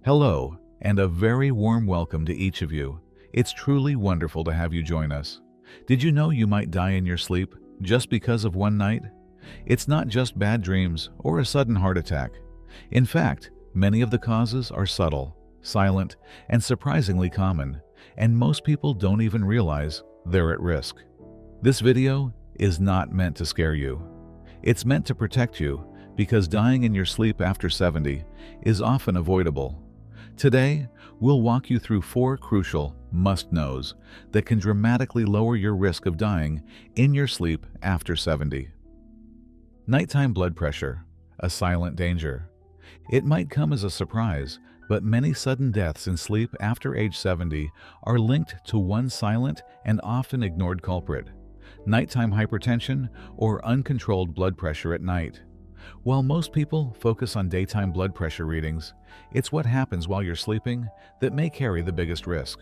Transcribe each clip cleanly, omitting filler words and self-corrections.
Hello, and a very warm welcome to each of you. It's truly wonderful to have you join us. Did you know you might die in your sleep just because of one night? It's not just bad dreams or a sudden heart attack. In fact, many of the causes are subtle, silent, and surprisingly common, and most people don't even realize they're at risk. This video is not meant to scare you. It's meant to protect you because dying in your sleep after 70 is often avoidable. Today, we'll walk you through 4 crucial must-knows that can dramatically lower your risk of dying in your sleep after 70. Nighttime blood pressure, a silent danger. It might come as a surprise, but many sudden deaths in sleep after age 70 are linked to one silent and often ignored culprit: nighttime hypertension or uncontrolled blood pressure at night. While most people focus on daytime blood pressure readings, it's what happens while you're sleeping that may carry the biggest risk.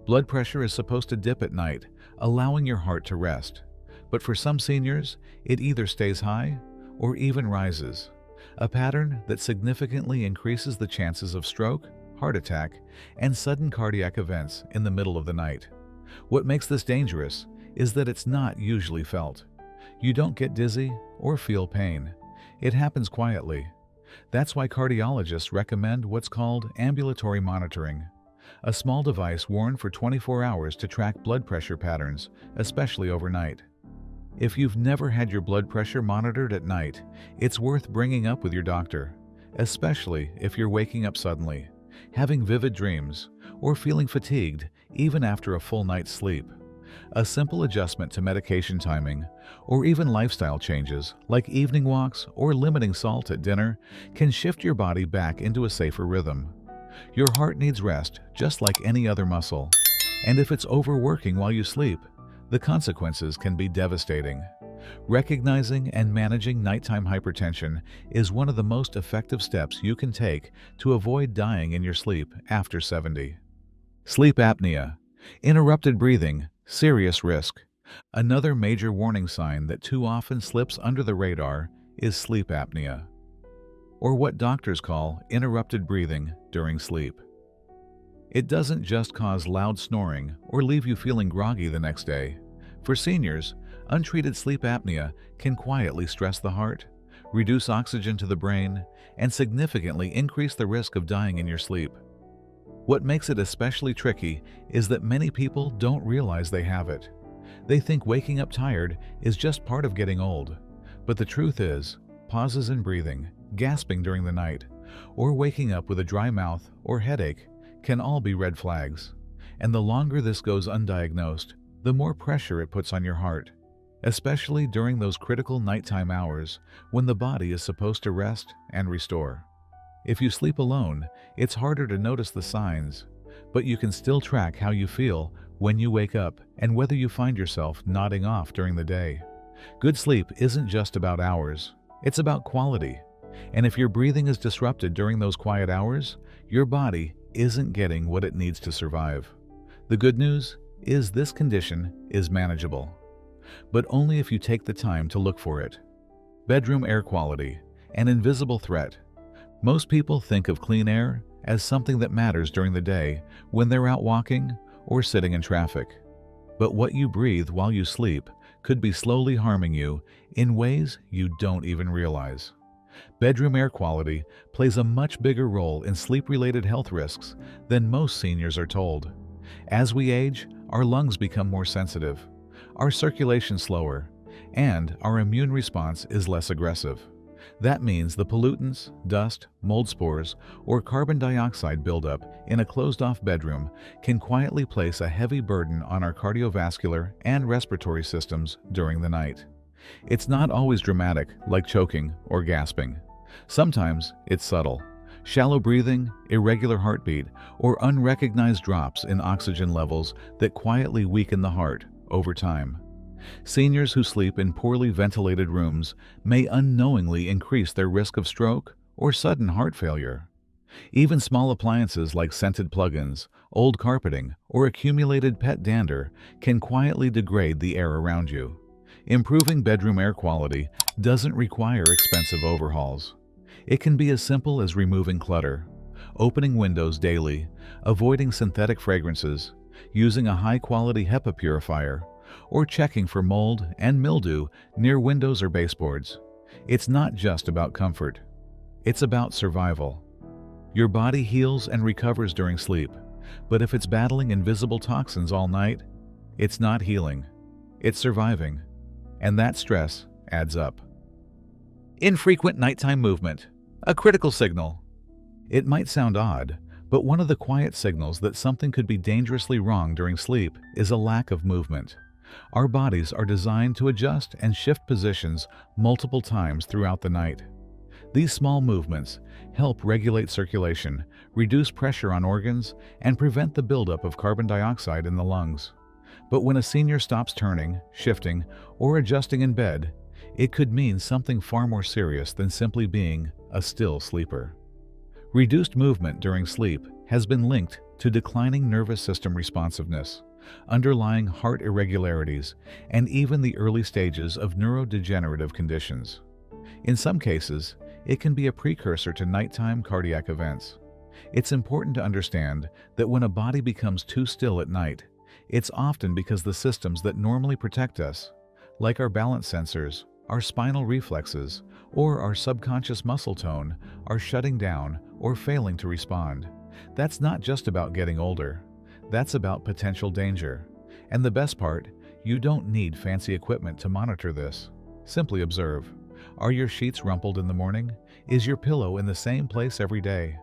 Blood pressure is supposed to dip at night, allowing your heart to rest. But for some seniors, it either stays high or even rises, a pattern that significantly increases the chances of stroke, heart attack, and sudden cardiac events in the middle of the night. What makes this dangerous is that it's not usually felt. You don't get dizzy or feel pain. It happens quietly. That's why cardiologists recommend what's called ambulatory monitoring, a small device worn for 24 hours to track blood pressure patterns, especially overnight. If you've never had your blood pressure monitored at night, it's worth bringing up with your doctor, especially if you're waking up suddenly, having vivid dreams, or feeling fatigued even after a full night's sleep. A simple adjustment to medication timing, or even lifestyle changes like evening walks or limiting salt at dinner, can shift your body back into a safer rhythm. Your heart needs rest just like any other muscle, and if it's overworking while you sleep, the consequences can be devastating. Recognizing and managing nighttime hypertension is one of the most effective steps you can take to avoid dying in your sleep after 70. Sleep apnea, interrupted breathing, serious risk. Another major warning sign that too often slips under the radar is sleep apnea, or what doctors call interrupted breathing during sleep. It doesn't just cause loud snoring or leave you feeling groggy the next day. For seniors, untreated sleep apnea can quietly stress the heart, reduce oxygen to the brain, and significantly increase the risk of dying in your sleep. What makes it especially tricky is that many people don't realize they have it. They think waking up tired is just part of getting old. But the truth is, pauses in breathing, gasping during the night, or waking up with a dry mouth or headache can all be red flags. And the longer this goes undiagnosed, the more pressure it puts on your heart, especially during those critical nighttime hours when the body is supposed to rest and restore. If you sleep alone, it's harder to notice the signs, but you can still track how you feel when you wake up and whether you find yourself nodding off during the day. Good sleep isn't just about hours, it's about quality. And if your breathing is disrupted during those quiet hours, your body isn't getting what it needs to survive. The good news is this condition is manageable, but only if you take the time to look for it. Bedroom air quality, an invisible threat. Most people think of clean air as something that matters during the day when they're out walking or sitting in traffic. But what you breathe while you sleep could be slowly harming you in ways you don't even realize. Bedroom air quality plays a much bigger role in sleep-related health risks than most seniors are told. As we age, our lungs become more sensitive, our circulation slower, and our immune response is less aggressive. That means the pollutants, dust, mold spores, or carbon dioxide buildup in a closed-off bedroom can quietly place a heavy burden on our cardiovascular and respiratory systems during the night. It's not always dramatic, like choking or gasping. Sometimes it's subtle. Shallow breathing, irregular heartbeat, or unrecognized drops in oxygen levels that quietly weaken the heart over time. Seniors who sleep in poorly ventilated rooms may unknowingly increase their risk of stroke or sudden heart failure. Even small appliances like scented plug-ins, old carpeting, or accumulated pet dander can quietly degrade the air around you. Improving bedroom air quality doesn't require expensive overhauls. It can be as simple as removing clutter. opening windows daily, avoiding synthetic fragrances, using a high-quality HEPA purifier, or checking for mold and mildew near windows or baseboards. It's not just about comfort. It's about survival. Your body heals and recovers during sleep, but if it's battling invisible toxins all night, it's not healing. It's surviving. And that stress adds up. Infrequent nighttime movement, a critical signal. It might sound odd, but one of the quiet signals that something could be dangerously wrong during sleep is a lack of movement. Our bodies are designed to adjust and shift positions multiple times throughout the night. These small movements help regulate circulation, reduce pressure on organs, and prevent the buildup of carbon dioxide in the lungs. But when a senior stops turning, shifting, or adjusting in bed, it could mean something far more serious than simply being a still sleeper. Reduced movement during sleep has been linked to declining nervous system responsiveness, underlying heart irregularities, and even the early stages of neurodegenerative conditions. In some cases, it can be a precursor to nighttime cardiac events. It's important to understand that when a body becomes too still at night, it's often because the systems that normally protect us, like our balance sensors, our spinal reflexes, or our subconscious muscle tone, are shutting down or failing to respond. That's not just about getting older. That's about potential danger. And the best part, you don't need fancy equipment to monitor this. Simply observe. Are your sheets rumpled in the morning? Is your pillow in the same place every day?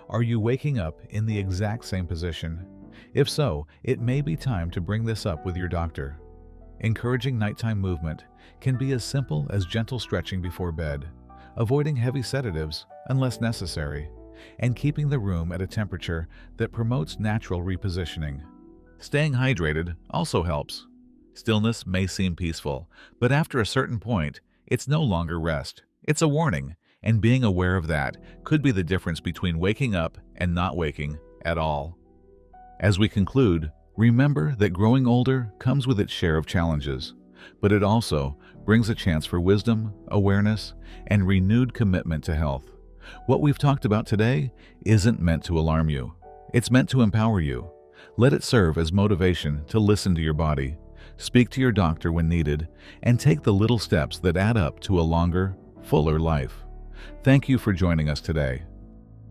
Are you waking up in the exact same position? If so, it may be time to bring this up with your doctor. Encouraging nighttime movement can be as simple as gentle stretching before bed, avoiding heavy sedatives unless necessary, and keeping the room at a temperature that promotes natural repositioning. Staying hydrated also helps. Stillness may seem peaceful, but after a certain point, it's no longer rest. It's a warning, and being aware of that could be the difference between waking up and not waking at all. As we conclude, remember that growing older comes with its share of challenges, but it also brings a chance for wisdom, awareness, and renewed commitment to health. What we've talked about today isn't meant to alarm you. It's meant to empower you. Let it serve as motivation to listen to your body, speak to your doctor when needed, and take the little steps that add up to a longer, fuller life. Thank you for joining us today.